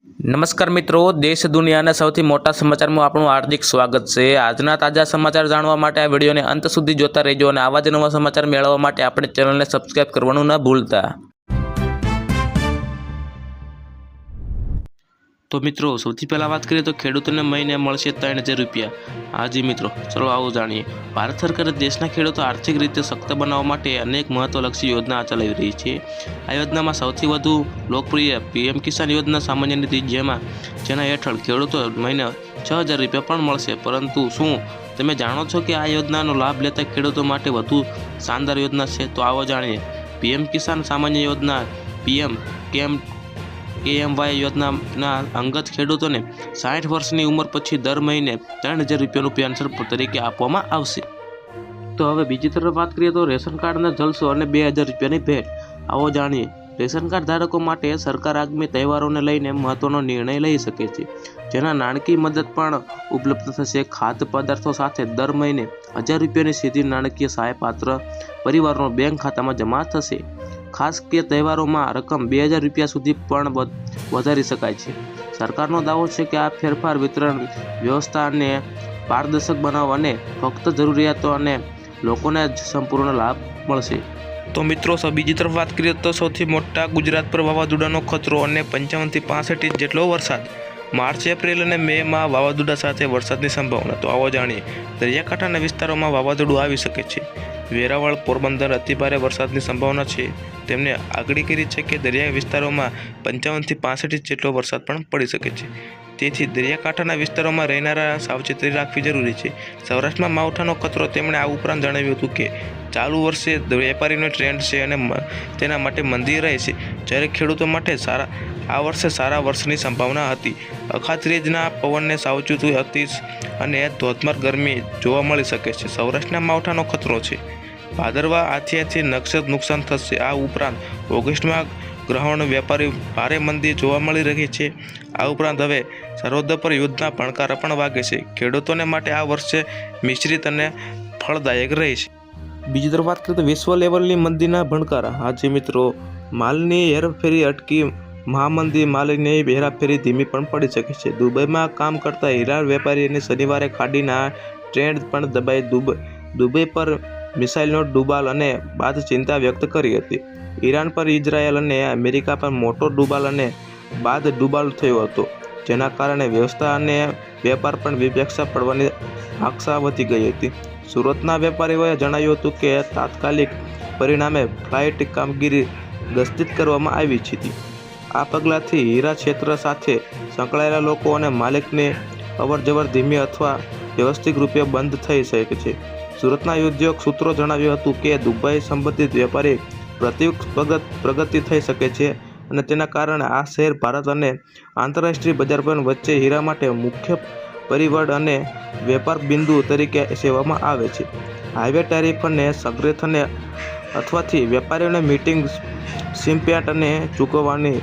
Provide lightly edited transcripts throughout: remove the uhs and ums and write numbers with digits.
નમસ્કાર મિત્રો, દેશ દુનિયાના સૌથી મોટા સમાચારમાં આપણું હાર્દિક સ્વાગત છે। આજના તાજા સમાચાર જાણવા માટે આ વિડીયોને અંત સુધી જોતા રહેજો અને આવા જ નવા સમાચાર મેળવવા માટે આપણે ચેનલને સબસ્ક્રાઇબ કરવાનું ન ભૂલતા। તો મિત્રો, સૌથી પહેલાં વાત કરીએ તો ખેડૂતોને મહિને મળશે 3000 રૂપિયા। હાજી મિત્રો, ચલો આવો જાણીએ। ભારત સરકારે દેશના ખેડૂતો આર્થિક રીતે સશક્ત બનાવવા માટે અનેક મહત્વલક્ષી યોજના ચલાવી રહી છે। આ યોજનામાં સૌથી વધુ લોકપ્રિય પીએમ કિસાન યોજના સામાન્ય નિધિ જેના હેઠળ ખેડૂતો મહિને 6000 રૂપિયા પણ મળશે। પરંતુ શું તમે જાણો છો કે આ યોજનાનો લાભ લેતા ખેડૂતો માટે વધુ શાનદાર યોજના છે? તો આવો જાણીએ। પીએમ કિસાન સામાન્ય યોજના કેએમવાય યોજનાના અંગત ખેડૂતોને 60 વર્ષની ઉંમર પછી દર મહિને 3000 રૂપિયાનું પેન્શન તરીકે આપવામાં આવશે। તો હવે બીજી તરફ વાત કરીએ તો રેશન કાર્ડના જલસો અને 2000 રૂપિયાની ભેટ। આવો જાણીએ। રેશન કાર્ડ ધારકો માટે સરકાર આગામી તહેવારોને લઈને મહત્વનો નિર્ણય લઈ શકે છે, જેના નાણાકીય મદદ પણ ઉપલબ્ધ થશે। ખાદ્ય પદાર્થો સાથે દર મહિને 1000 રૂપિયાની સીધી નાણાકીય સહાય પાત્ર પરિવારોના બેંક ખાતામાં જમા થશે। ખાસ કે તહેવારોમાં રકમ 2000 રૂપિયા સુધી પણ વધારી શકાય છે। સરકારનો દાવો છે કે આ ફેરફાર વિતરણ વ્યવસ્થાને પારદર્શક બનાવવા અને ફક્ત જરૂરિયાતો અને લોકોને જ સંપૂર્ણ લાભ મળશે। તો મિત્રો, બીજી તરફ વાત કરીએ તો સૌથી મોટા ગુજરાત પર વાવાઝોડાનો ખતરો અને 55 થી 65 ઇંચ જેટલો વરસાદ। માર્ચ, એપ્રિલ અને મેમાં વાવાઝોડા સાથે વરસાદની સંભાવના। તો આવો જાણીએ। દરિયાકાંઠાના વિસ્તારોમાં વાવાઝોડું આવી શકે છે। વેરાવળ, પોરબંદર અતિભારે વરસાદની સંભાવના છે। તેમણે આગાહી કરી છે કે દરિયા વિસ્તારોમાં 55 થી 65 ઇંચ જેટલો વરસાદ પણ પડી શકે છે। તેથી દરિયાકાંઠાના વિસ્તારોમાં રહેનારા સાવચેતી રાખવી જરૂરી છે। સૌરાષ્ટ્રમાં માવઠાનો ખતરો। તેમણે આ ઉપરાંત જણાવ્યું હતું કે ચાલુ વર્ષે વેપારીનો ટ્રેન્ડ છે અને તેના માટે મંદી રહેશે, જ્યારે ખેડૂતો માટે આ વર્ષે સારા વર્ષની સંભાવના હતી। અખાત્રીજના પવનને સાવચેતી હતી અને ધોધમાર ગરમી જોવા મળી શકે છે। સૌરાષ્ટ્રના માવઠાનો ખતરો છે। ભાદરવા આથિયાથી નુકસાન થશે। આ ઉપરાંત ઓગસ્ટમાં ગ્રહણ વેપારી ભારે મંદી જોવા મળી રહી છે। આ ઉપરાંત હવે સર્વોદય પર યુદ્ધના ભણકારા પણ વાગે છે। ખેડૂતોને માટે આ વર્ષે મિશ્રિત અને ફળદાયક રહેશે। બીજી તરફ વાત કરીએ તો વિશ્વ લેવલની મંદીના ભણકારા। હાજી મિત્રો, માલની હેરાફેરી અટકી મહામંદી, માલની હેરાફેરી ધીમી પણ પડી શકે છે। દુબઈમાં કામ કરતા હીરા વેપારીની શનિવારે ખાડીના ટ્રેડ પણ દબાઈ। દુબઈ પર મિસાઇલનો ડુબાલ અને બાદ ચિંતા વ્યક્ત કરી હતી। ઈરાન પર ઇઝરાયલ અને અમેરિકા પર મોટો ડુબાલ અને બાદ ડુબાલ થયો હતો, જેના કારણે વ્યવસ્થા અને વેપાર પણ વિપક્ષા પડવાની આશા વધી ગઈ હતી। સુરતના વેપારીઓએ જણાવ્યું હતું કે તાત્કાલિક પરિણામે ફ્લાઇટ કામગીરી સ્થગિત કરવામાં આવી હતી। આ પગલાંથી હીરા ક્ષેત્ર સાથે સંકળાયેલા લોકો અને માલિકની અવરજવર ધીમી અથવા વ્યવસ્થિત રૂપે બંધ થઈ શકે છે। સુરતના ઉદ્યોગ સૂત્રો જણાવ્યું હતું કે દુબઈ સંબંધિત વેપારી પ્રગતિ થઈ શકે છે અને તેના કારણે આ શહેર ભારત અને આંતરરાષ્ટ્રીય બજાર પર વચ્ચે હીરા માટે મુખ્ય પરિબળ અને વેપાર બિંદુ તરીકે સેવામાં આવે છે। હાઈવે ટેરિફ અને સંગ્રહને અથવાથી વેપારીઓને મીટિંગ સિમ્પેટ અને ચૂકવવાની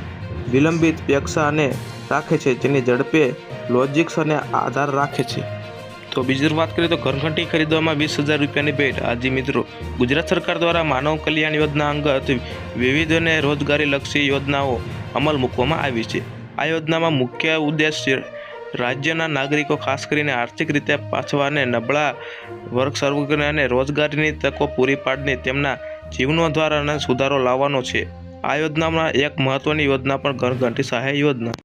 વિલંબિત અપેક્ષા અને રાખે છે, જેની ઝડપે લોજિક્સ અને આધાર રાખે છે। તો બીજી વાત કરીએ તો ઘરઘંટી ખરીદવામાં 20000 રૂપિયાની ભેટ। હાજી મિત્રો, ગુજરાત સરકાર દ્વારા માનવ કલ્યાણ યોજના અંગત વિવિધ અને રોજગારીલક્ષી યોજનાઓ અમલ મૂકવામાં આવી છે। આ યોજનામાં મુખ્ય ઉદ્દેશ્ય રાજ્યના નાગરિકો, ખાસ કરીને આર્થિક રીતે પાછવા અને નબળા વર્ગને રોજગારીની તકો પૂરી પાડીને તેમના જીવનોધારમાં સુધારો લાવવાનો છે। આ યોજનામાં એક મહત્વની યોજના પણ ઘરઘંટી સહાય યોજના।